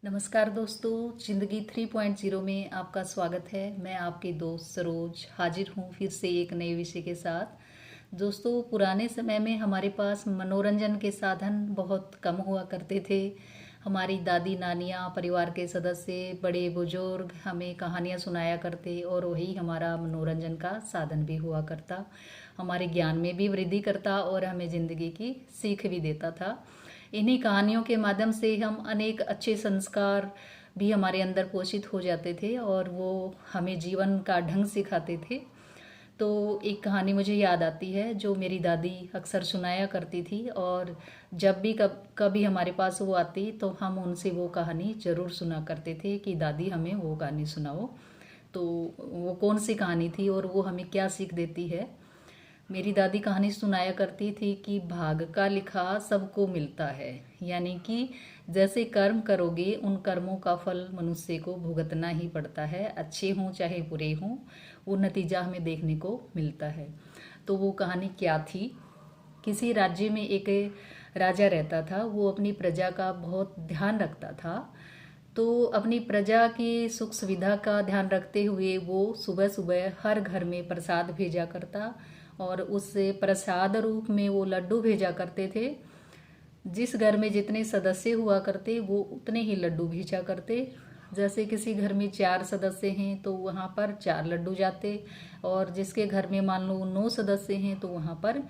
नमस्कार दोस्तों, जिंदगी 3.0 में आपका स्वागत है। मैं आपकी दोस्त सरोज हाजिर हूँ फिर से एक नए विषय के साथ। दोस्तों, पुराने समय में हमारे पास मनोरंजन के साधन बहुत कम हुआ करते थे। हमारी दादी नानियाँ, परिवार के सदस्य, बड़े बुजुर्ग हमें कहानियाँ सुनाया करते और वही हमारा मनोरंजन का साधन भी हुआ करता। हमारे ज्ञान में भी वृद्धि करता और हमें ज़िंदगी की सीख भी देता था। इन्हीं कहानियों के माध्यम से हम अनेक अच्छे संस्कार भी हमारे अंदर पोषित हो जाते थे और वो हमें जीवन का ढंग सिखाते थे। तो एक कहानी मुझे याद आती है जो मेरी दादी अक्सर सुनाया करती थी, और जब भी कभी हमारे पास वो आती तो हम उनसे वो कहानी ज़रूर सुना करते थे कि दादी हमें वो कहानी सुनाओ। तो वो कौन सी कहानी थी और वो हमें क्या सीख देती है। मेरी दादी कहानी सुनाया करती थी कि भाग का लिखा सबको मिलता है। यानी कि जैसे कर्म करोगे उन कर्मों का फल मनुष्य को भुगतना ही पड़ता है, अच्छे हों चाहे बुरे हों, वो नतीजा हमें देखने को मिलता है। तो वो कहानी क्या थी। किसी राज्य में एक राजा रहता था। वो अपनी प्रजा का बहुत ध्यान रखता था। तो अपनी प्रजा की सुख सुविधा का ध्यान रखते हुए वो सुबह सुबह हर घर में प्रसाद भेजा करता, और उस प्रसाद रूप में वो लड्डू भेजा करते थे। जिस घर में जितने सदस्य हुआ करते वो उतने ही लड्डू भेजा करते। जैसे किसी घर में 4 सदस्य हैं तो वहाँ पर 4 लड्डू जाते, और जिसके घर में मान लो 9 सदस्य हैं तो वहाँ पर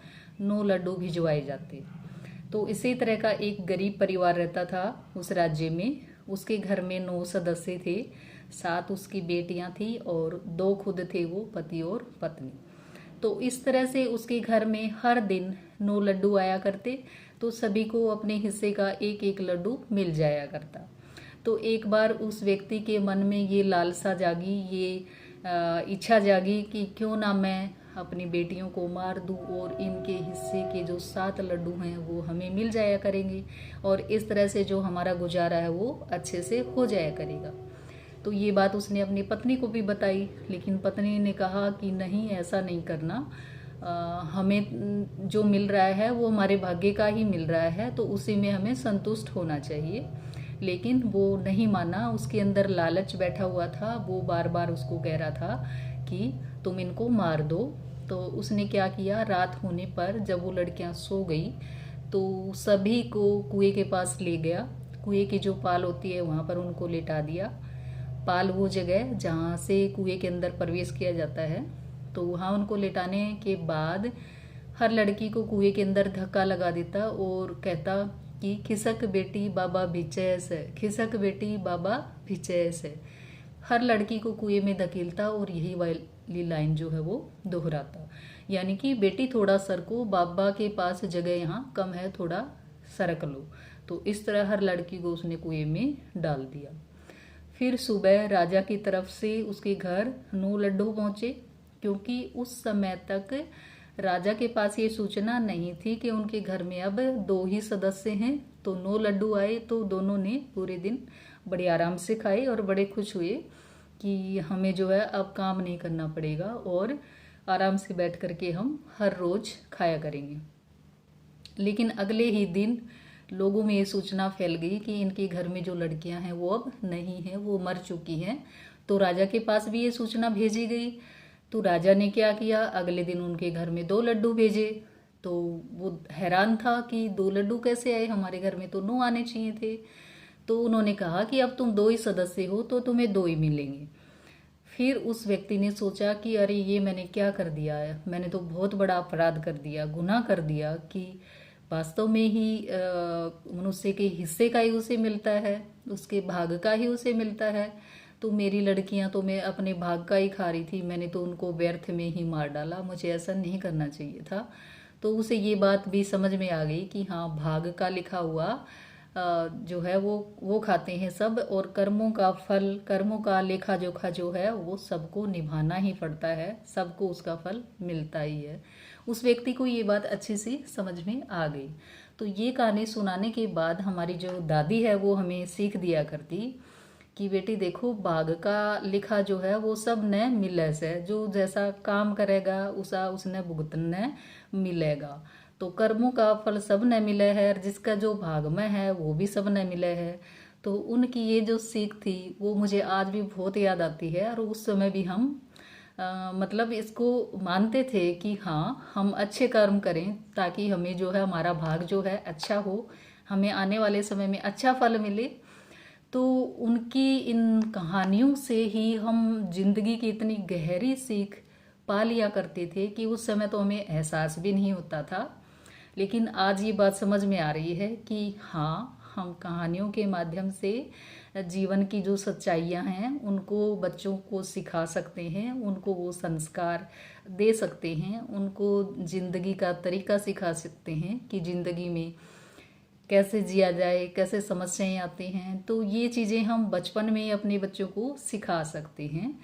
9 लड्डू भिजवाए जाते। तो इसी तरह का एक गरीब परिवार रहता था उस राज्य में। उसके घर में 9 सदस्य थे, 7 उसकी बेटियां थी और 2 खुद थे, वो पति और पत्नी। तो इस तरह से उसके घर में हर दिन 9 लड्डू आया करते, तो सभी को अपने हिस्से का एक एक लड्डू मिल जाया करता। तो एक बार उस व्यक्ति के मन में ये लालसा जागी, ये इच्छा जागी कि क्यों ना मैं अपनी बेटियों को मार दूं और इनके हिस्से के जो 7 लड्डू हैं वो हमें मिल जाया करेंगे, और इस तरह से जो हमारा गुजारा है वो अच्छे से हो जाया करेगा। तो ये बात उसने अपनी पत्नी को भी बताई, लेकिन पत्नी ने कहा कि नहीं, ऐसा नहीं करना। हमें जो मिल रहा है वो हमारे भाग्य का ही मिल रहा है, तो उसी में हमें संतुष्ट होना चाहिए। लेकिन वो नहीं माना, उसके अंदर लालच बैठा हुआ था। वो बार बार उसको कह रहा था कि तुम इनको मार दो। तो उसने क्या किया, रात होने पर जब वो लड़कियां सो गई तो सभी को कुएं के पास ले गया। कुएं की जो पाल होती है वहां पर उनको लेटा दिया। पाल वो जगह जहाँ से कुएं के अंदर प्रवेश किया जाता है। तो वहाँ उनको लेटाने के बाद हर लड़की को कुएं के अंदर धक्का लगा देता और कहता कि खिसक बेटी बाबा भिचैस है, खिसक बेटी बाबा भिचैस है। हर लड़की को कुएं में धकेलता और यही वाली लाइन जो है वो दोहराता, यानी कि बेटी थोड़ा सरको, बाबा के पास जगह यहाँ कम है, थोड़ा सरक लो। तो इस तरह हर लड़की को उसने कुएं में डाल दिया। फिर सुबह राजा की तरफ से उसके घर 9 लड्डू पहुंचे, क्योंकि उस समय तक राजा के पास ये सूचना नहीं थी कि उनके घर में अब 2 ही सदस्य हैं। तो 9 लड्डू आए तो दोनों ने पूरे दिन बड़े आराम से खाए और बड़े खुश हुए कि हमें जो है अब काम नहीं करना पड़ेगा और आराम से बैठ करके हम हर रोज खाया करेंगे। लेकिन अगले ही दिन लोगों में ये सूचना फैल गई कि इनके घर में जो लड़कियां हैं वो अब नहीं हैं, वो मर चुकी हैं। तो राजा के पास भी ये सूचना भेजी गई। तो राजा ने क्या किया, अगले दिन उनके घर में 2 लड्डू भेजे। तो वो हैरान था कि 2 लड्डू कैसे आए, हमारे घर में तो 9 आने चाहिए थे। तो उन्होंने कहा कि अब तुम 2 ही सदस्य हो तो तुम्हें 2 ही मिलेंगे। फिर उस व्यक्ति ने सोचा कि अरे ये मैंने क्या कर दिया है, मैंने तो बहुत बड़ा अपराध कर दिया, गुनाह कर दिया कि वास्तव में ही मनुष्य के हिस्से का ही उसे मिलता है, उसके भाग का ही उसे मिलता है। तो मेरी लड़कियां तो मैं अपने भाग का ही खा रही थी, मैंने तो उनको व्यर्थ में ही मार डाला, मुझे ऐसा नहीं करना चाहिए था। तो उसे ये बात भी समझ में आ गई कि हाँ, भाग का लिखा हुआ जो है वो खाते हैं सब, और कर्मों का फल, कर्मों का लेखा जोखा जो है वो सबको निभाना ही पड़ता है, सबको उसका फल मिलता ही है। उस व्यक्ति को ये बात अच्छी सी समझ में आ गई। तो ये कहानी सुनाने के बाद हमारी जो दादी है वो हमें सीख दिया करती कि बेटी देखो, भाग का लिखा जो है वो सब ने मिले से, जो जैसा काम करेगा उसा उसने भुगतने मिलेगा। तो कर्मों का फल सब ने मिले है, और जिसका जो भाग में है वो भी सब ने मिले है। तो उनकी ये जो सीख थी वो मुझे आज भी बहुत याद आती है। और उस समय भी हम मतलब इसको मानते थे कि हाँ, हम अच्छे कर्म करें ताकि हमें जो है हमारा भाग जो है अच्छा हो, हमें आने वाले समय में अच्छा फल मिले। तो उनकी इन कहानियों से ही हम जिंदगी की इतनी गहरी सीख पा लिया करते थे कि उस समय तो हमें एहसास भी नहीं होता था। लेकिन आज ये बात समझ में आ रही है कि हाँ, हम कहानियों के माध्यम से जीवन की जो सच्चाइयाँ हैं उनको बच्चों को सिखा सकते हैं, उनको वो संस्कार दे सकते हैं, उनको जिंदगी का तरीका सिखा सकते हैं कि जिंदगी में कैसे जिया जाए, कैसे समस्याएं आती हैं। तो ये चीज़ें हम बचपन में ही अपने बच्चों को सिखा सकते हैं।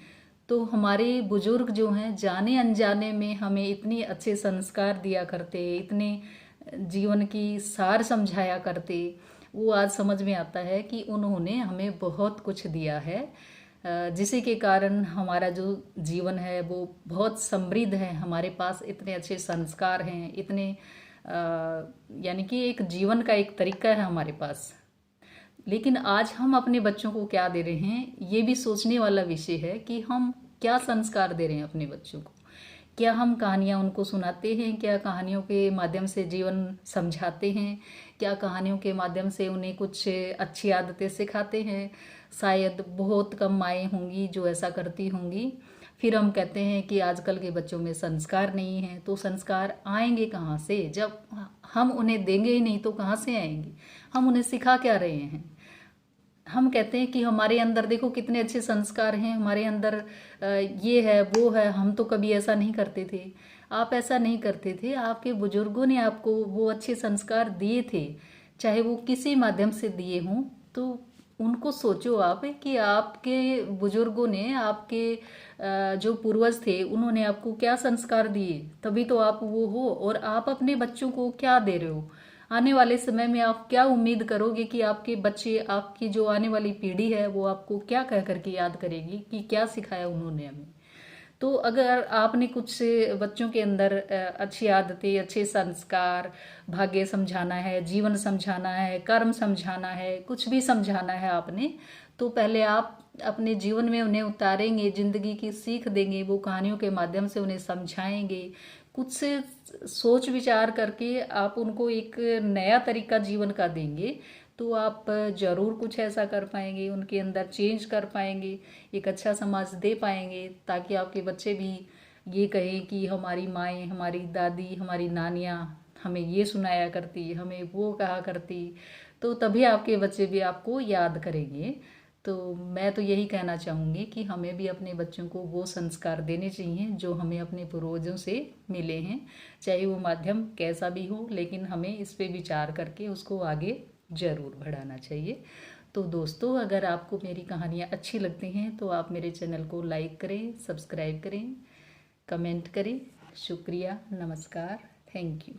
तो हमारे बुजुर्ग जो हैं जाने अनजाने में हमें इतने अच्छे संस्कार दिया करते, इतने जीवन की सार समझाया करते, वो आज समझ में आता है कि उन्होंने हमें बहुत कुछ दिया है, जिसी के कारण हमारा जो जीवन है वो बहुत समृद्ध है। हमारे पास इतने अच्छे संस्कार हैं, इतने यानी कि एक जीवन का एक तरीका है हमारे पास। लेकिन आज हम अपने बच्चों को क्या दे रहे हैं, ये भी सोचने वाला विषय है कि हम क्या संस्कार दे रहे हैं अपने बच्चों को। क्या हम कहानियाँ उनको सुनाते हैं, क्या कहानियों के माध्यम से जीवन समझाते हैं, क्या कहानियों के माध्यम से उन्हें कुछ अच्छी आदतें सिखाते हैं। शायद बहुत कम माएँ होंगी जो ऐसा करती होंगी। फिर हम कहते हैं कि आजकल के बच्चों में संस्कार नहीं है। तो संस्कार आएंगे कहाँ से जब हम उन्हें देंगे ही नहीं, तो कहाँ से आएंगे? हम उन्हें सिखा क्या रहे हैं? हम कहते हैं कि हमारे अंदर देखो कितने अच्छे संस्कार हैं, हमारे अंदर ये है वो है। हम तो कभी ऐसा नहीं करते थे, आप ऐसा नहीं करते थे, आपके बुजुर्गों ने आपको वो अच्छे संस्कार दिए थे, चाहे वो किसी माध्यम से दिए हों। तो उनको सोचो आप कि आपके बुजुर्गों ने, आपके जो पूर्वज थे, उन्होंने आपको क्या संस्कार दिए, तभी तो आप वो हो। और आप अपने बच्चों को क्या दे रहे हो? आने वाले समय में आप क्या उम्मीद करोगे कि आपके बच्चे, आपकी जो आने वाली पीढ़ी है वो आपको क्या कह करके याद करेगी कि क्या सिखाया उन्होंने हमें? तो अगर आपने कुछ बच्चों के अंदर अच्छी आदतें, अच्छे संस्कार, भाग्य समझाना है, जीवन समझाना है, कर्म समझाना है, कुछ भी समझाना है आपने, तो पहले आप अपने जीवन में उन्हें उतारेंगे, जिंदगी की सीख देंगे, वो कहानियों के माध्यम से उन्हें समझाएंगे। कुछ से सोच विचार करके आप उनको एक नया तरीका जीवन का देंगे, तो आप जरूर कुछ ऐसा कर पाएंगे, उनके अंदर चेंज कर पाएंगे, एक अच्छा समाज दे पाएंगे, ताकि आपके बच्चे भी ये कहें कि हमारी माएँ, हमारी दादी, हमारी नानियाँ हमें ये सुनाया करती, हमें वो कहा करती। तो तभी आपके बच्चे भी आपको याद करेंगे। तो मैं तो यही कहना चाहूँगी कि हमें भी अपने बच्चों को वो संस्कार देने चाहिए जो हमें अपने पूर्वजों से मिले हैं, चाहे वो माध्यम कैसा भी हो, लेकिन हमें इस पे विचार करके उसको आगे ज़रूर बढ़ाना चाहिए। तो दोस्तों, अगर आपको मेरी कहानियाँ अच्छी लगती हैं तो आप मेरे चैनल को लाइक करें, सब्सक्राइब करें, कमेंट करें। शुक्रिया, नमस्कार, थैंक यू।